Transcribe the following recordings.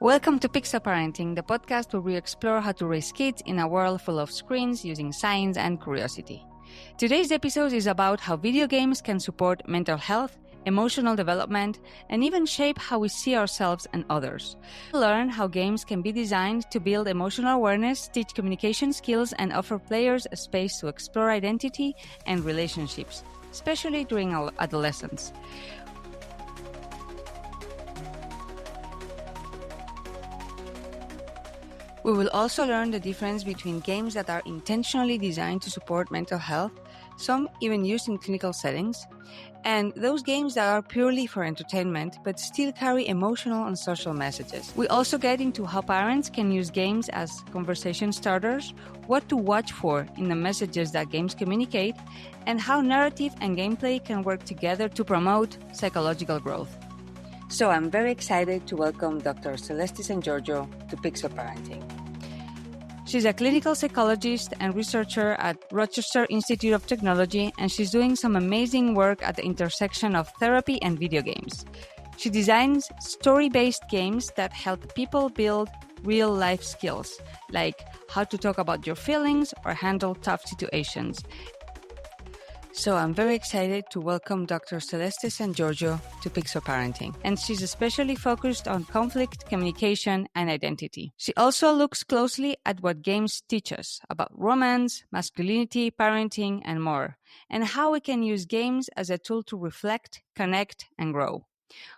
Welcome to Pixel Parenting, the podcast where we explore how to raise kids in a world full of screens using science and curiosity. Today's episode is about how video games can support mental health, emotional development, and even shape how we see ourselves and others. We'll learn how games can be designed to build emotional awareness, teach communication skills, and offer players a space to explore identity and relationships, especially during adolescence. We will also learn the difference between games that are intentionally designed to support mental health, some even used in clinical settings, and those games that are purely for entertainment but still carry emotional and social messages. We also get into how parents can use games as conversation starters, what to watch for in the messages that games communicate, and how narrative and gameplay can work together to promote psychological growth. So I'm very excited to welcome Dr. Celeste Sangiorgio to Pixel Parenting. She's a clinical psychologist and researcher at Rochester Institute of Technology, and she's doing some amazing work at the intersection of therapy and video games. She designs story-based games that help people build real-life skills, like how to talk about your feelings or handle tough situations. So I'm very excited to welcome Dr. Celeste Sangiorgio to Pixel Parenting, and she's especially focused on conflict, communication, and identity. She also looks closely at what games teach us about romance, masculinity, parenting, and more, and how we can use games as a tool to reflect, connect, and grow.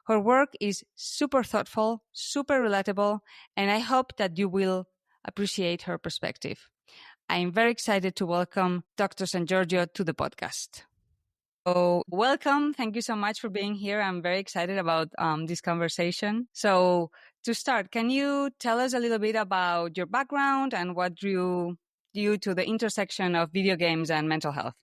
Her work is super thoughtful, super relatable, and I hope that you will appreciate her perspective. I'm very excited to welcome Dr. Sangiorgio to the podcast. So welcome. Thank you so much for being here. I'm very excited about this conversation. So to start, can you tell us a little bit about your background and what drew you to the intersection of video games and mental health?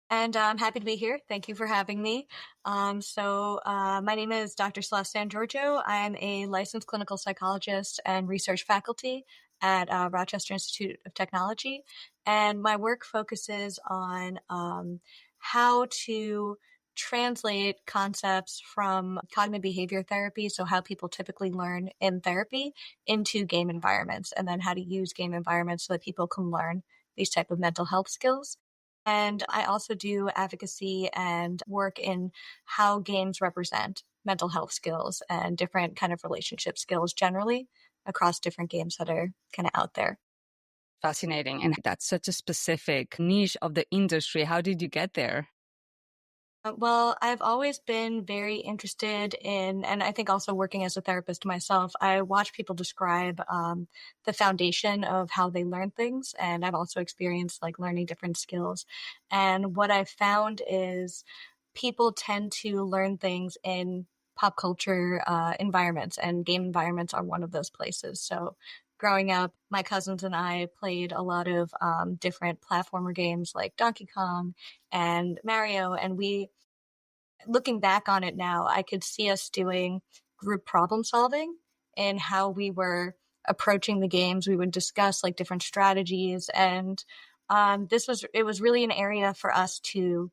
And I'm happy to be here. Thank you for having me. My name is Dr. Celeste Sangiorgio. I'm a licensed clinical psychologist and research faculty at Rochester Institute of Technology. And my work focuses on how to translate concepts from cognitive behavior therapy, so how people typically learn in therapy, into game environments, and then how to use game environments so that people can learn these type of mental health skills. And I also do advocacy and work in how games represent mental health skills and different kind of relationship skills generally across different games that are kind of out there. Fascinating. And that's such a specific niche of the industry. How did you get there? Well, I've always been very interested in, and I think also working as a therapist myself, I watch people describe the foundation of how they learn things. And I've also experienced like learning different skills. And what I've found is people tend to learn things in pop culture environments, and game environments are one of those places. So growing up, my cousins and I played a lot of different platformer games like Donkey Kong and Mario, and looking back on it now, I could see us doing group problem solving and how we were approaching the games. We would discuss like different strategies, and it was really an area for us to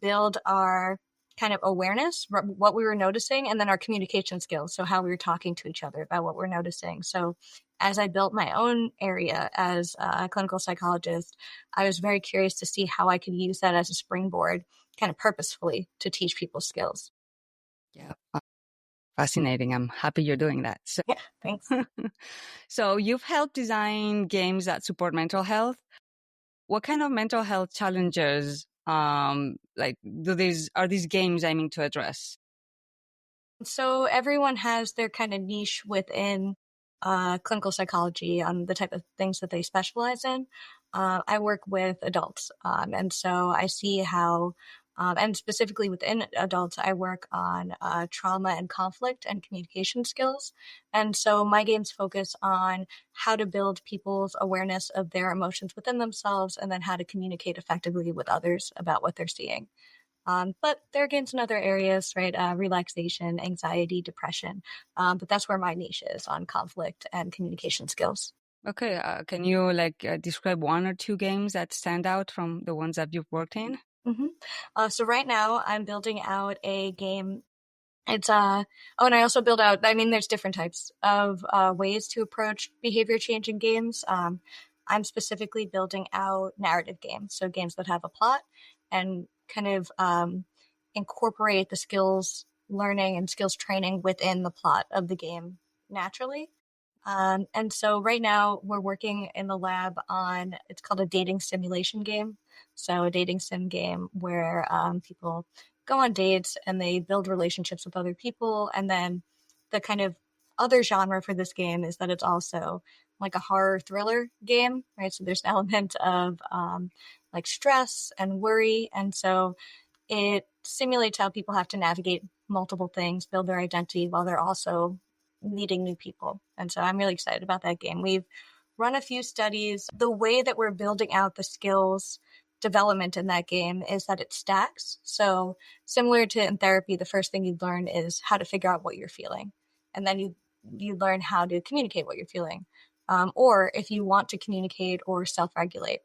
build our kind of awareness, what we were noticing, and then our communication skills. So how we were talking to each other about what we're noticing. So as I built my own area as a clinical psychologist, I was very curious to see how I could use that as a springboard kind of purposefully to teach people skills. Yeah. Fascinating. I'm happy you're doing that. So, yeah, thanks. So you've helped design games that support mental health. What kind of mental health challenges are these games aiming to address? So everyone has their kind of niche within clinical psychology on the type of things that they specialize in. I work with adults, and so I see how, and specifically within adults, I work on trauma and conflict and communication skills. And so my games focus on how to build people's awareness of their emotions within themselves, and then how to communicate effectively with others about what they're seeing. But there are games in other areas, right? Relaxation, anxiety, depression. But that's where my niche is, on conflict and communication skills. Okay. Can you describe one or two games that stand out from the ones that you've worked in? Mm-hmm. So right now I'm building out a game It's oh, and I also build out, I mean, there's different types of ways to approach behavior change in games. I'm specifically building out narrative games, so games that have a plot and kind of incorporate the skills learning and skills training within the plot of the game naturally. And so right now we're working in the lab on, it's called a dating simulation game. So a dating sim game where people go on dates and they build relationships with other people. And then the kind of other genre for this game is that it's also like a horror thriller game, right? So there's an element of like stress and worry. And so it simulates how people have to navigate multiple things, build their identity while they're also meeting new people. And so I'm really excited about that game. We've run a few studies. The way that we're building out the skills development in that game is that it stacks. So similar to in therapy, the first thing you learn is how to figure out what you're feeling. And then you learn how to communicate what you're feeling. Or if you want to communicate or self-regulate.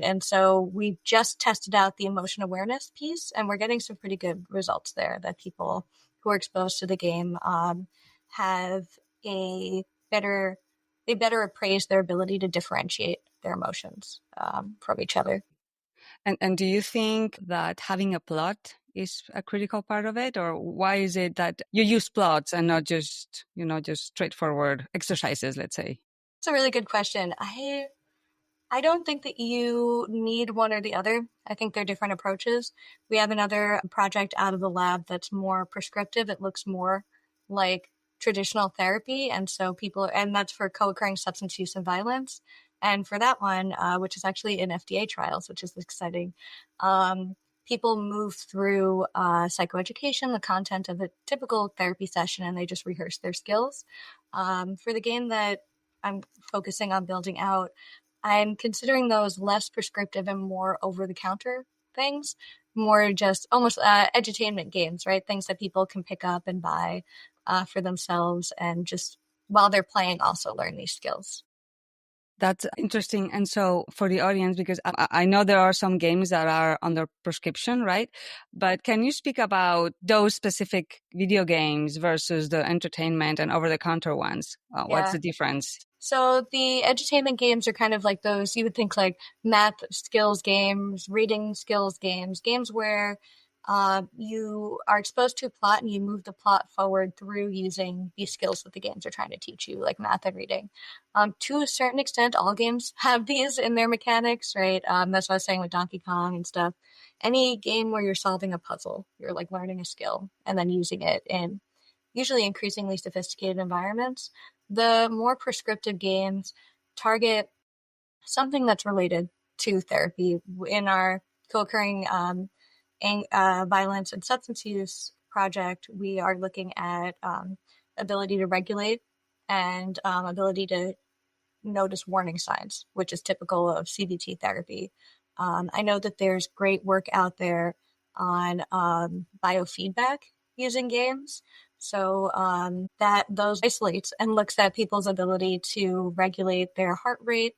And so we just tested out the emotion awareness piece, and we're getting some pretty good results there that people who are exposed to the game have a better, they better appraise their ability to differentiate their emotions from each other. And do you think that having a plot is a critical part of it, or why is it that you use plots and not just, just straightforward exercises, let's say? It's a really good question. I don't think that you need one or the other. I think they're different approaches. We have another project out of the lab that's more prescriptive. It looks more like traditional therapy. And so and that's for co-occurring substance use and violence. And for that one, which is actually in FDA trials, which is exciting, people move through psychoeducation, the content of a typical therapy session, and they just rehearse their skills. For the game that I'm focusing on building out, I'm considering those less prescriptive and more over the counter things, more just almost edutainment games, right? Things that people can pick up and buy for themselves and just while they're playing also learn these skills. That's interesting. And so for the audience, because I know there are some games that are under prescription, right? But can you speak about those specific video games versus the entertainment and over-the-counter ones? What's Yeah. the difference? So the edutainment games are kind of like those, you would think like math skills games, reading skills games, games where you are exposed to a plot and you move the plot forward through using these skills that the games are trying to teach you, like math and reading. To a certain extent, all games have these in their mechanics, right? That's what I was saying with Donkey Kong and stuff. Any game where you're solving a puzzle, you're like learning a skill and then using it in usually increasingly sophisticated environments. The more prescriptive games target something that's related to therapy. In our co-occurring violence and substance use project, we are looking at ability to regulate and ability to notice warning signs, which is typical of CBT therapy. I know that there's great work out there on biofeedback using games. So that those isolates and looks at people's ability to regulate their heart rate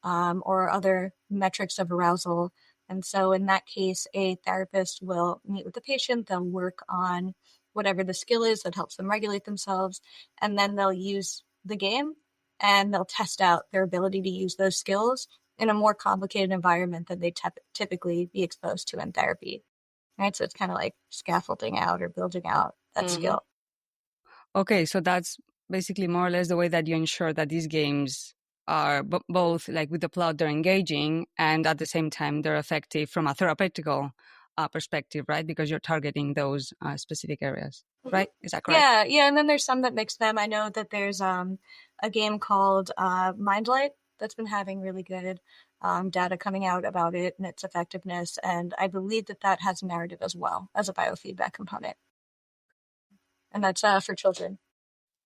or other metrics of arousal. And so in that case, a therapist will meet with the patient, they'll work on whatever the skill is that helps them regulate themselves, and then they'll use the game and they'll test out their ability to use those skills in a more complicated environment than they typically be exposed to in therapy. Right? So it's kind of like scaffolding out or building out that skill. Okay, so that's basically more or less the way that you ensure that these games are both like with the plot they're engaging and at the same time they're effective from a therapeutical perspective, right? Because you're targeting those specific areas, right? Is that correct? Yeah, and then there's some that mix them. I know that there's a game called Mindlight that's been having really good data coming out about it and its effectiveness, and I believe that that has narrative as well as a biofeedback component, and that's for children.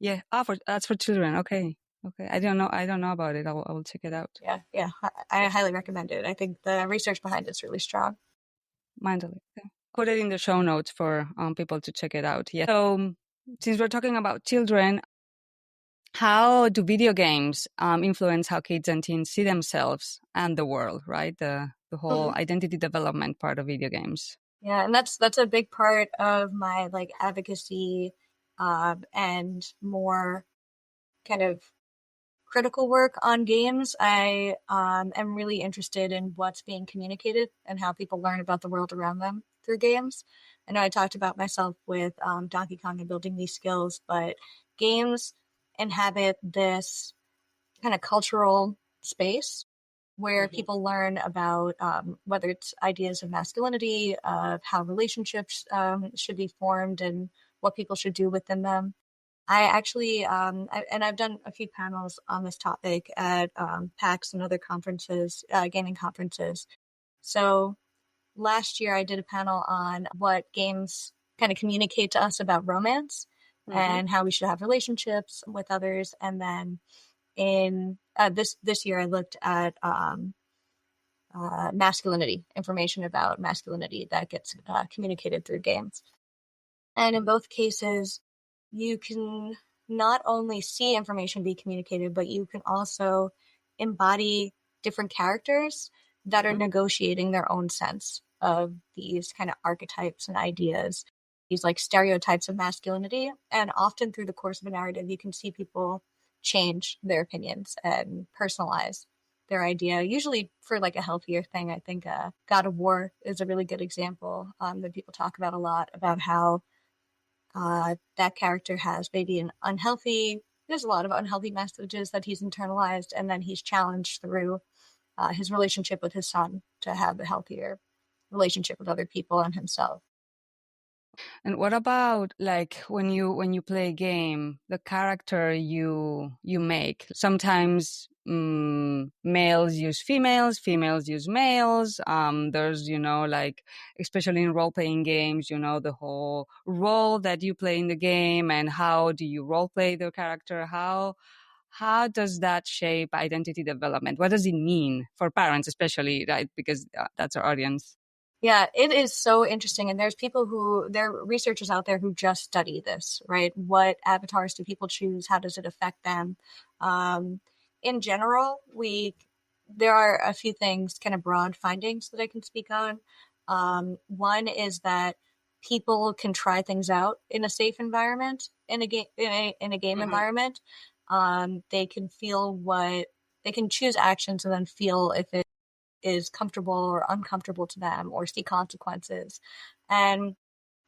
Yeah. That's for children. Okay. Okay. I don't know about it. I will check it out. Yeah, I highly recommend it. I think the research behind it's really strong. Mindfully. Okay. Put it in the show notes for people to check it out. Yeah. So since we're talking about children, how do video games influence how kids and teens see themselves and the world, right? The whole identity development part of video games. Yeah, and that's a big part of my like advocacy and more kind of critical work on games. I am really interested in what's being communicated and how people learn about the world around them through games. I know I talked about myself with Donkey Kong and building these skills, but games inhabit this kind of cultural space where Hmm. people learn about whether it's ideas of masculinity, of how relationships should be formed, and what people should do within them. I actually, and I've done a few panels on this topic at PAX and other conferences, gaming conferences. So last year I did a panel on what games kind of communicate to us about romance Hmm. and how we should have relationships with others. And then in this year, I looked at masculinity, information about masculinity that gets communicated through games. And in both cases, you can not only see information be communicated, but you can also embody different characters that are Hmm. negotiating their own sense of these kind of archetypes and ideas, these like stereotypes of masculinity. And often through the course of a narrative, you can see people change their opinions and personalize their idea, usually for like a healthier thing. I think God of War is a really good example that people talk about a lot about how that character has maybe an unhealthy, there's a lot of unhealthy messages that he's internalized, and then he's challenged through his relationship with his son to have a healthier relationship with other people and himself. And what about like when you play a game, the character you make? Sometimes males use females, females use males. There's like especially in role playing games, the whole role that you play in the game and how do you role play the character? How does that shape identity development? What does it mean for parents, especially, right? Because that's our audience. Yeah, it is so interesting. And there are researchers out there who just study this, right? What avatars do people choose? How does it affect them? Um, in general, there are a few things, kind of broad findings that I can speak on. One is that people can try things out in a safe environment, in a game Hmm. environment. They can they can choose actions and then feel if it is comfortable or uncomfortable to them or see consequences. And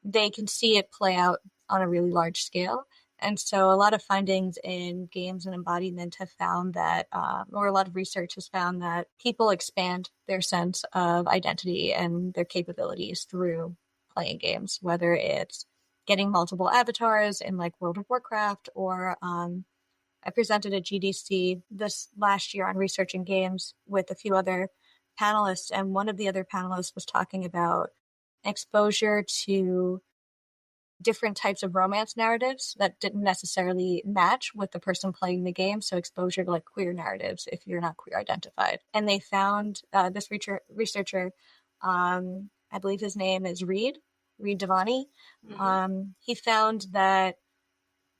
they can see it play out on a really large scale. And so a lot of findings in games and embodiment have found that, or a lot of research has found that people expand their sense of identity and their capabilities through playing games, whether it's getting multiple avatars in like World of Warcraft or I presented at GDC this last year on researching games with a few other panelists, and one of the other panelists was talking about exposure to different types of romance narratives that didn't necessarily match with the person playing the game. So exposure to like queer narratives if you're not queer identified. And they found this researcher, I believe his name is Reed Devani. Hmm. He found that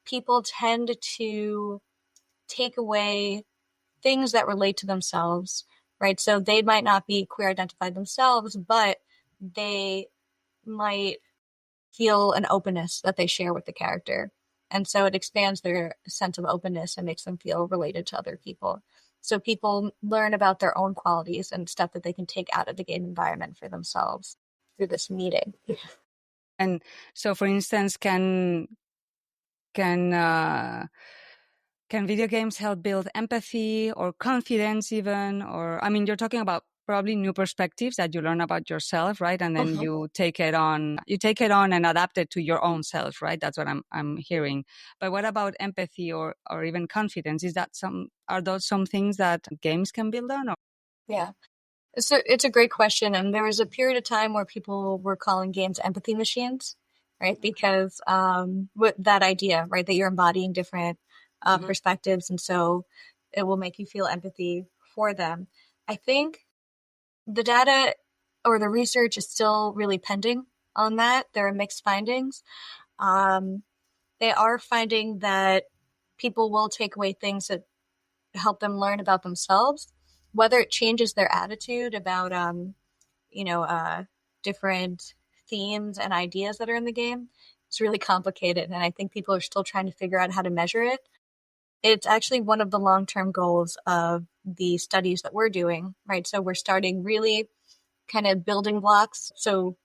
people tend to take away things that relate to themselves, right? So they might not be queer identified themselves, but they might feel an openness that they share with the character. And so it expands their sense of openness and makes them feel related to other people. So people learn about their own qualities and stuff that they can take out of the game environment for themselves through this meeting. And so, for instance, can uh, can video games help build empathy or confidence even? Or, I mean, you're talking about probably new perspectives that you learn about yourself, right? And then Mhm. you take it on and adapt it to your own self, right? That's what I'm hearing. But what about empathy or even confidence? Are those some things that games can build on? Or? Yeah. It's a great question, and there was a period of time where people were calling games empathy machines, right? Because with that idea, right, that you're embodying different Mhm. perspectives, and so it will make you feel empathy for them. I think the data or the research is still really pending on that. There are mixed findings. Um, they are finding that people will take away things that help them learn about themselves, whether it changes their attitude about you know, different themes and ideas that are in the game is really complicated. And I think people are still trying to figure out how to measure it. It's actually one of the long-term goals of the studies that we're doing, right? So we're starting really kind of building blocks. So,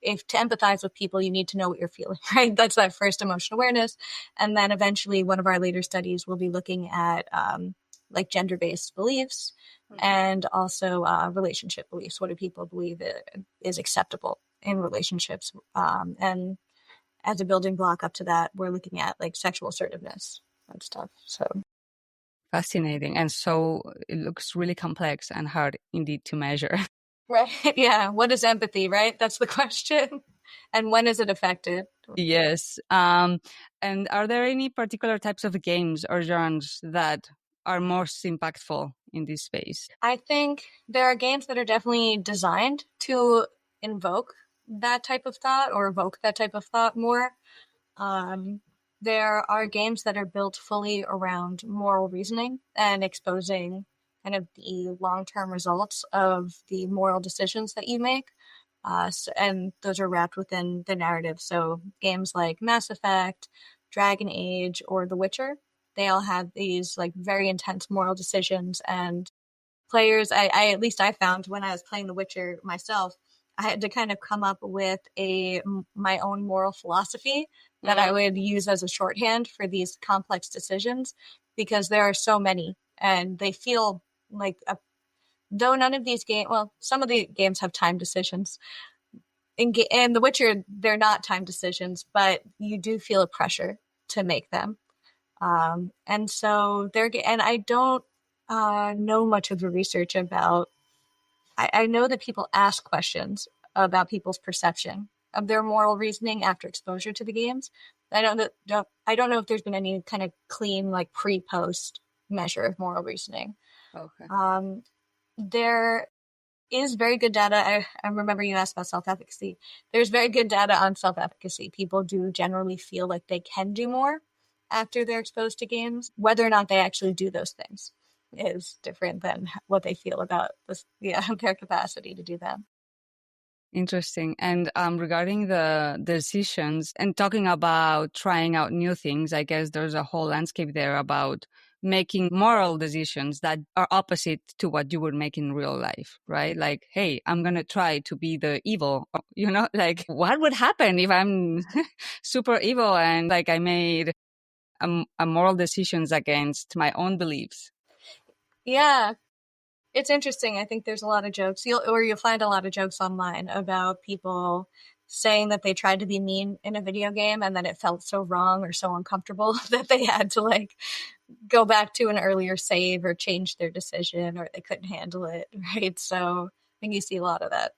if to empathize with people, you need to know what you're feeling, right? That's that first emotional awareness. And then eventually one of our later studies will be looking at like gender-based beliefs and also relationship beliefs. What do people believe is acceptable in relationships? And as a building block up to that, we're looking at like sexual assertiveness and stuff. So Fascinating. And so it looks really complex and hard indeed to measure. right. Yeah. What is empathy, right? That's the question. And when is it effective? Yes. And are there any particular types of games or genres that are most impactful in this space? I think there are games that are definitely designed to invoke that type of thought or evoke that type of thought more. Um, there are games that are built fully around moral reasoning and exposing kind of the long-term results of the moral decisions that you make. And those are wrapped within the narrative. So games like Mass Effect, Dragon Age, or The Witcher, they all have these like very intense moral decisions, and players, I at least I found when I was playing The Witcher myself, I had to kind of come up with my own moral philosophy that I would use as a shorthand for these complex decisions, because there are so many and they feel like though none of these games, well, some of the games have time decisions. In The Witcher, they're not time decisions, but you do feel a pressure to make them. And so and I don't know much of the research about. I know that people ask questions about people's perception of their moral reasoning after exposure to the games. I don't know if there's been any kind of clean like pre-post measure of moral reasoning. Okay. There is very good data. I remember you asked about self-efficacy. There's very good data on self-efficacy. People do generally feel like they can do more after they're exposed to games. Whether or not they actually do those things is different than what they feel about this, their capacity to do that. Interesting. And regarding the decisions and talking about trying out new things, I guess there's a whole landscape there about making moral decisions that are opposite to what you would make in real life, right? Like, hey, I'm going to try to be the evil, like what would happen if I'm super evil and like I made a moral decisions against my own beliefs? Yeah, it's interesting. I think there's a lot of jokes. You'll find a lot of jokes online about people saying that they tried to be mean in a video game and then it felt so wrong or so uncomfortable that they had to like go back to an earlier save or change their decision, or they couldn't handle it, right? So I think you see a lot of that.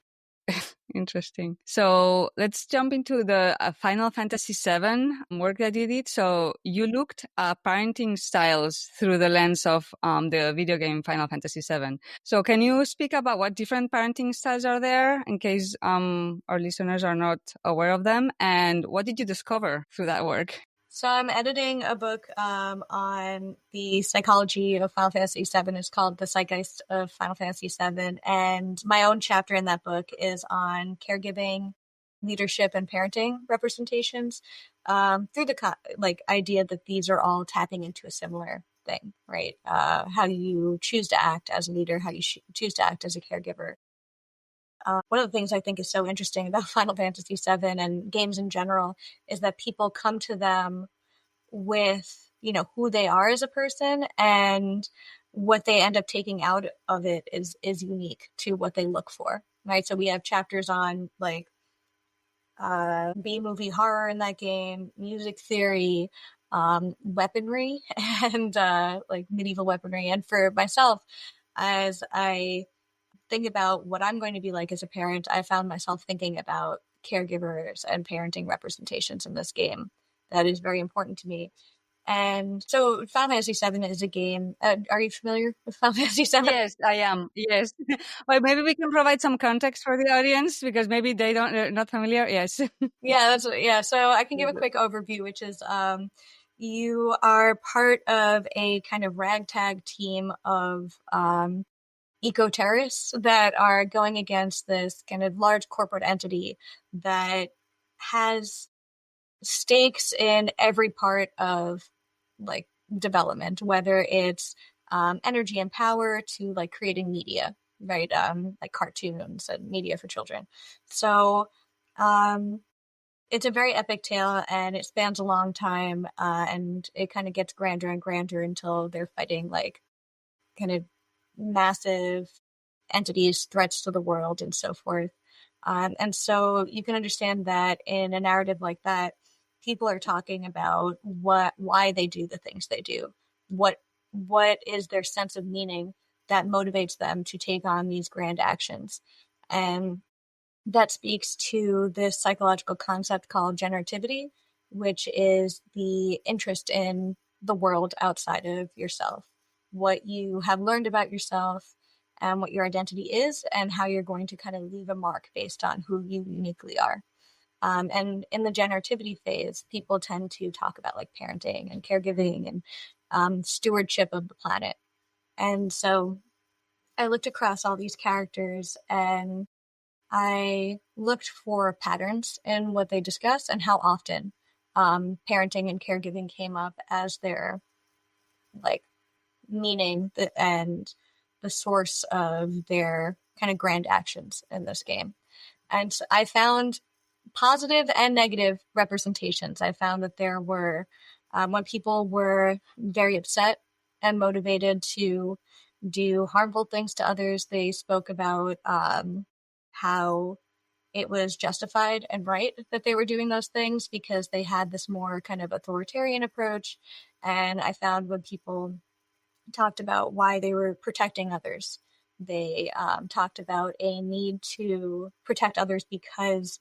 Interesting. So let's jump into the Final Fantasy VII work that you did. So you looked at parenting styles through the lens of the video game Final Fantasy VII. So can you speak about what different parenting styles are there in case our listeners are not aware of them? And what did you discover through that work? So I'm editing a book on the psychology of Final Fantasy VII. It's called The Zeitgeist of Final Fantasy VII. And my own chapter in that book is on caregiving, leadership, and parenting representations, through the idea that these are all tapping into a similar thing, right? How you choose to act as a leader, how you choose to act as a caregiver. One of the things I think is so interesting about Final Fantasy VII and games in general is that people come to them with, who they are as a person, and what they end up taking out of it is unique to what they look for, right? So we have chapters on like B-movie horror in that game, music theory, weaponry, and like medieval weaponry. And for myself, as I think about what I'm going to be like as a parent, I found myself thinking about caregivers and parenting representations in this game. That is very important to me. And so Final Fantasy VII is a game. Are you familiar with Final Fantasy VII? Yes, I am. Yes. Well, maybe we can provide some context for the audience because maybe they're not familiar. Yes. Yeah. So I can give a quick overview, which is you are part of a kind of ragtag team of eco-terrorists that are going against this kind of large corporate entity that has stakes in every part of like development, whether it's energy and power to like creating media, right? Like cartoons and media for children. So um, it's a very epic tale, and it spans a long time, and it kind of gets grander and grander until they're fighting like kind of massive entities, threats to the world, and so forth. And so you can understand that in a narrative like that, people are talking about why they do the things they do, what what is their sense of meaning that motivates them to take on these grand actions, and that speaks to this psychological concept called generativity, which is the interest in the world outside of yourself, what you have learned about yourself and what your identity is, and how you're going to kind of leave a mark based on who you uniquely are. And in the generativity phase, people tend to talk about like parenting and caregiving and stewardship of the planet. And so I looked across all these characters and I looked for patterns in what they discuss and how often parenting and caregiving came up as their like meaning and the source of their kind of grand actions in this game. And so I found positive and negative representations. I found that there were, when people were very upset and motivated to do harmful things to others, they spoke about how it was justified and right that they were doing those things because they had this more kind of authoritarian approach. And I found when people talked about why they were protecting others, they talked about a need to protect others because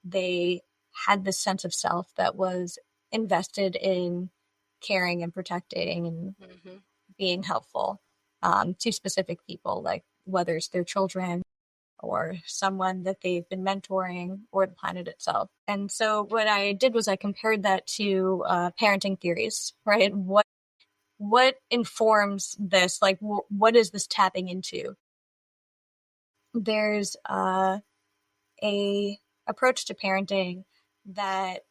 they had this sense of self that was invested in caring and protecting and being helpful to specific people, like whether it's their children or someone that they've been mentoring or the planet itself. And so what I did was I compared that to parenting theories, right? What informs this? Like, what is this tapping into? There's a approach to parenting that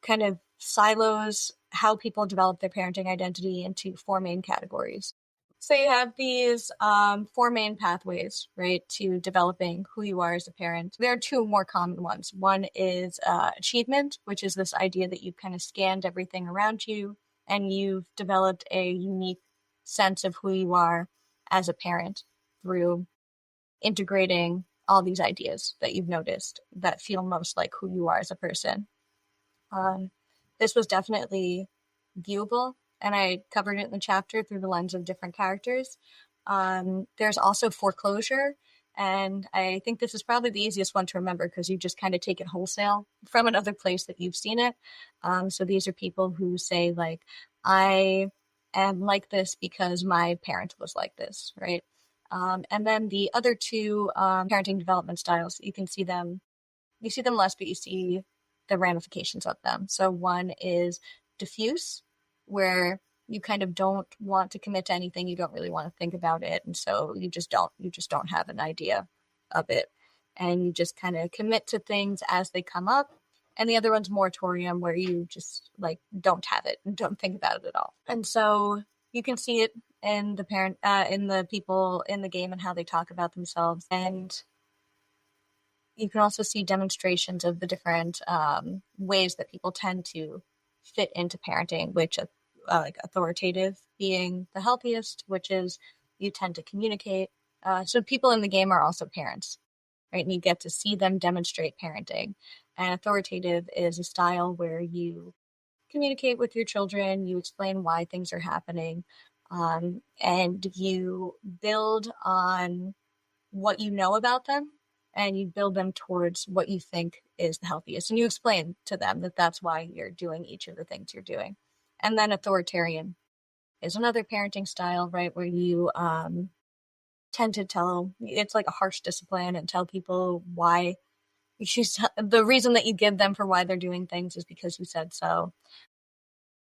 kind of silos how people develop their parenting identity into four main categories. So you have these four main pathways, right, to developing who you are as a parent. There are two more common ones. One is achievement, which is this idea that you've kind of scanned everything around you and you've developed a unique sense of who you are as a parent through integrating all these ideas that you've noticed that feel most like who you are as a person. Um, this was definitely viewable, and I covered it in the chapter through the lens of different characters. There's also foreclosure, and I think this is probably the easiest one to remember because you just kind of take it wholesale from another place that you've seen it. So these are people who say, like, I am like this because my parent was like this, right? And then the other two parenting development styles, you see them less, but you see the ramifications of them. So one is diffuse, where you kind of don't want to commit to anything, you don't really want to think about it, and so you just don't have an idea of it, and you just kind of commit to things as they come up. And the other one's moratorium, where you just like don't have it and don't think about it at all. And so you can see it in the people in the game and how they talk about themselves, and you can also see demonstrations of the different ways that people tend to fit into parenting, which like authoritative being the healthiest, which is you tend to communicate. So people in the game are also parents, right? And you get to see them demonstrate parenting. And authoritative is a style where you communicate with your children, you explain why things are happening, and you build on what you know about them, and you build them towards what you think is the healthiest, and you explain to them that that's why you're doing each of the things you're doing. And then authoritarian is another parenting style, right, where you tend to tell, it's like a harsh discipline, and tell people why the reason that you give them for why they're doing things is because you said so.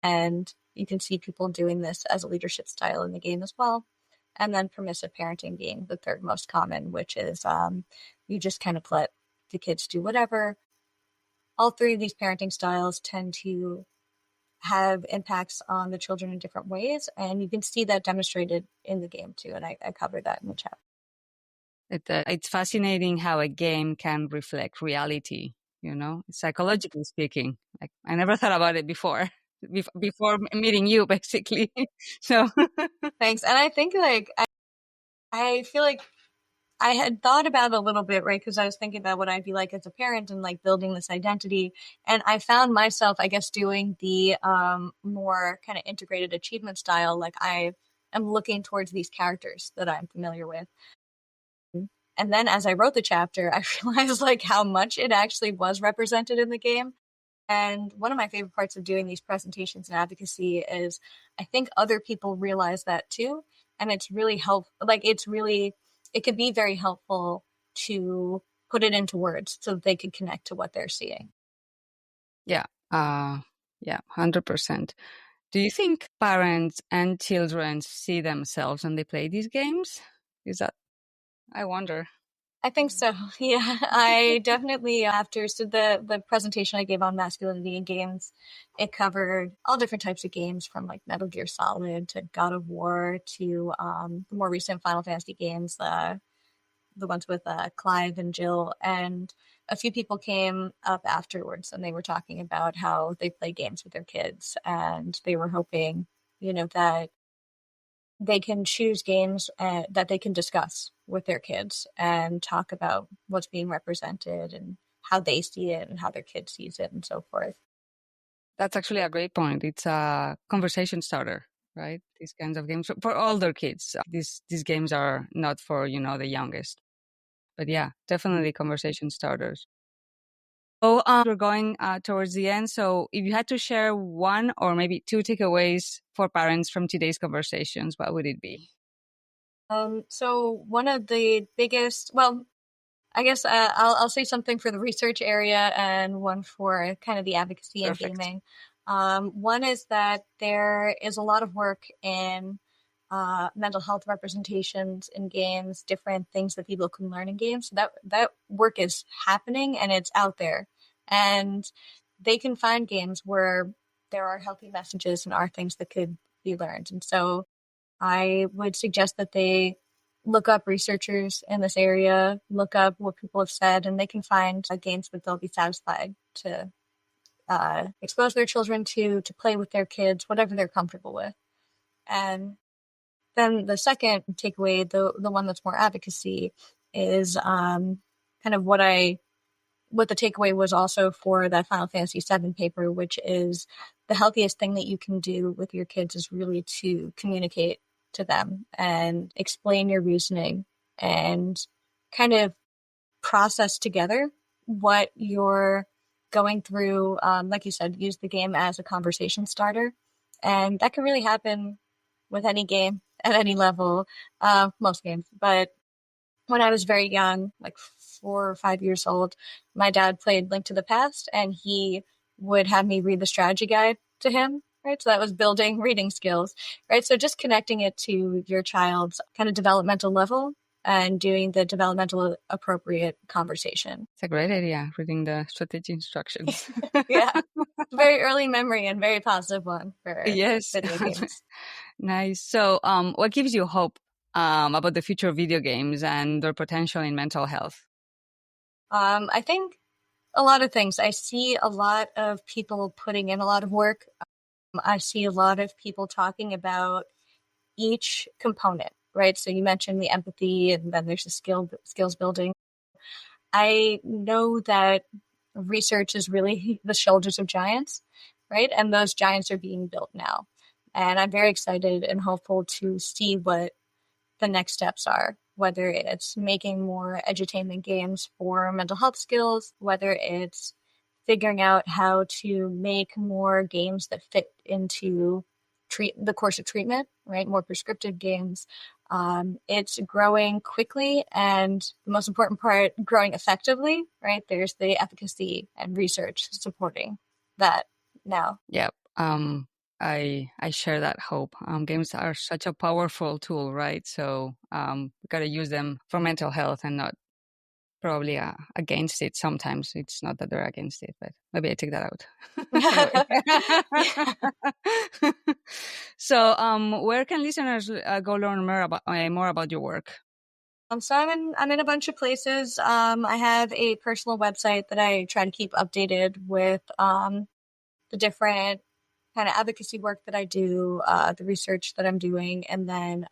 And you can see people doing this as a leadership style in the game as well. and then permissive parenting being the third most common, which is you just kind of let the kids do whatever. All three of these parenting styles tend to have impacts on the children in different ways, and you can see that demonstrated in the game too, and I covered that in the chapter. It's fascinating how a game can reflect reality, psychologically speaking. Like, I never thought about it before, before meeting you, basically. So, Thanks. And I think I feel like I had thought about it a little bit, right? Because I was thinking about what I'd be like as a parent and like building this identity. And I found myself, I guess, doing the more kind of integrated achievement style. Like I am looking towards these characters that I'm familiar with. And then as I wrote the chapter, I realized like how much it actually was represented in the game. And one of my favorite parts of doing these presentations and advocacy is I think other people realize that too. And it's really helpful. Like it could be very helpful to put it into words so that they could connect to what they're seeing. yeah, yeah, 100%. Do you think parents and children see themselves when they play these games? Is that, I wonder. I think so. Yeah, I definitely so the presentation I gave on masculinity in games, it covered all different types of games from like Metal Gear Solid to God of War to the more recent Final Fantasy games, the ones with Clive and Jill, and a few people came up afterwards and they were talking about how they play games with their kids and they were hoping, that they can choose games that they can discuss with their kids and talk about what's being represented and how they see it and how their kid sees it and so forth. That's actually a great point. It's a conversation starter, right? These kinds of games for older kids. These games are not for, the youngest. But yeah, definitely conversation starters. So we're going towards the end. So if you had to share one or maybe two takeaways for parents from today's conversations, what would it be? So one of the biggest, well, I guess I'll say something for the research area and one for kind of the advocacy and Perfect. gaming. One is that there is a lot of work in mental health representations in games, different things that people can learn in games. So that work is happening and it's out there, and they can find games where there are healthy messages and are things that could be learned. And so I would suggest that they look up researchers in this area, look up what people have said, and they can find games that they'll be satisfied to expose their children to play with their kids, whatever they're comfortable with. And then the second takeaway, the one that's more advocacy, is kind of what the takeaway was also for that Final Fantasy VII paper, which is the healthiest thing that you can do with your kids is really to communicate to them and explain your reasoning and kind of process together what you're going through. Like you said, use the game as a conversation starter. And that can really happen with any game at any level, most games. But when I was very young, like 4 or 5 years old, my dad played Link to the Past and he would have me read the strategy guide to him. Right. So that was building reading skills. Right. So just connecting it to your child's kind of developmental level and doing the developmental appropriate conversation. It's a great idea, reading the strategy instructions. Yeah. Very early memory and very positive one for Yes. video games. Nice. So, what gives you hope about the future of video games and their potential in mental health? I think a lot of things. I see a lot of people putting in a lot of work. I see a lot of people talking about each component, right? So you mentioned the empathy and then there's the skills building. I know that research is really the shoulders of giants, right? And those giants are being built now. And I'm very excited and hopeful to see what the next steps are, whether it's making more edutainment games for mental health skills, whether it's figuring out how to make more games that fit into the course of treatment, right? More prescriptive games. It's growing quickly, and the most important part, growing effectively, right? There's the efficacy and research supporting that now. Yeah. I share that hope. Games are such a powerful tool, right? So we got to use them for mental health and not probably against it. Sometimes it's not that they're against it, but maybe I take that out. So where can listeners go learn more about your work? So I'm in a bunch of places. I have a personal website that I try to keep updated with the different kind of advocacy work that I do, the research that I'm doing, and then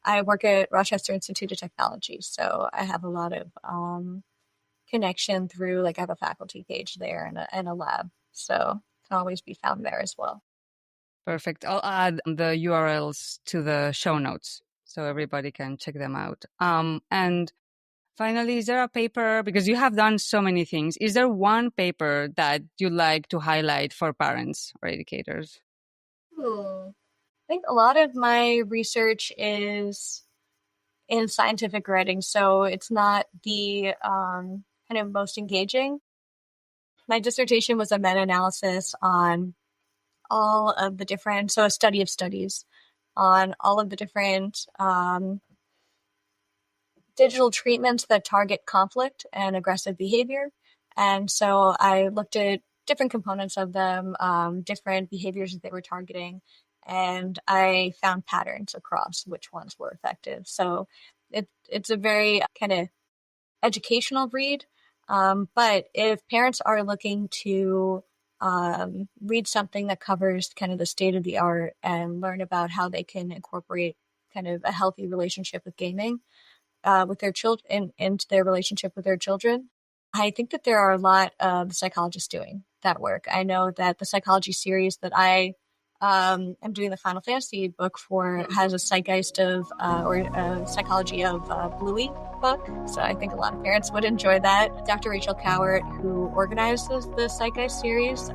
I work at Rochester Institute of Technology, so I have a lot of connection through, like, I have a faculty page there and a lab, so can always be found there as well. Perfect. I'll add the URLs to the show notes so everybody can check them out. And finally, is there a paper, because you have done so many things, is there one paper that you'd like to highlight for parents or educators? I think a lot of my research is in scientific writing, so it's not the kind of most engaging. My dissertation was a meta-analysis on all of the different, so a study of studies on all of the different digital treatments that target conflict and aggressive behavior. And so I looked at different components of them, different behaviors that they were targeting, and I found patterns across which ones were effective. So it's a very kind of educational read. But if parents are looking to read something that covers kind of the state of the art and learn about how they can incorporate kind of a healthy relationship with gaming with their children into their relationship with their children, I think that there are a lot of psychologists doing that work. I know that the psychology series that I am doing the Final Fantasy book for has a zeitgeist of or a psychology of Bluey book. So I think a lot of parents would enjoy that. Dr. Rachel Cowart, who organizes the zeitgeist series,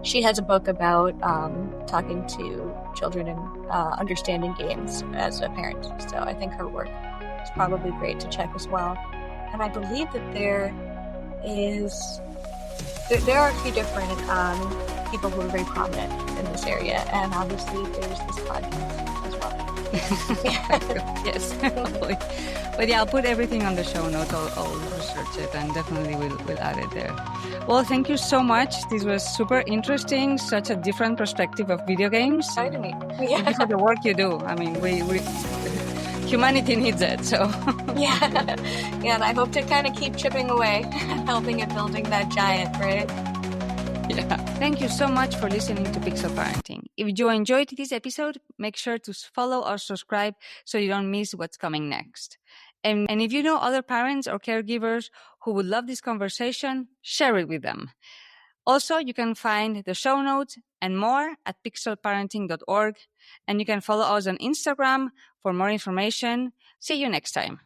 she has a book about talking to children and understanding games as a parent. So I think her work is probably great to check as well. And I believe that there are a few different people who are very prominent in this area, and obviously there's this podcast as well. Yes, hopefully. But yeah, I'll put everything on the show notes. I'll research it and definitely we'll add it there. Well, thank you so much. This was super interesting. Such a different perspective of video games. Hi to me. Yeah. Thank you for the work you do. I mean, we humanity needs it. So yeah, and I hope to kind of keep chipping away, helping and building that giant, right? Yeah. Thank you so much for listening to Pixel Parenting. If you enjoyed this episode, make sure to follow or subscribe so you don't miss what's coming next. And if you know other parents or caregivers who would love this conversation, share it with them. Also, you can find the show notes and more at pixelparenting.org, and you can follow us on Instagram for more information. See you next time.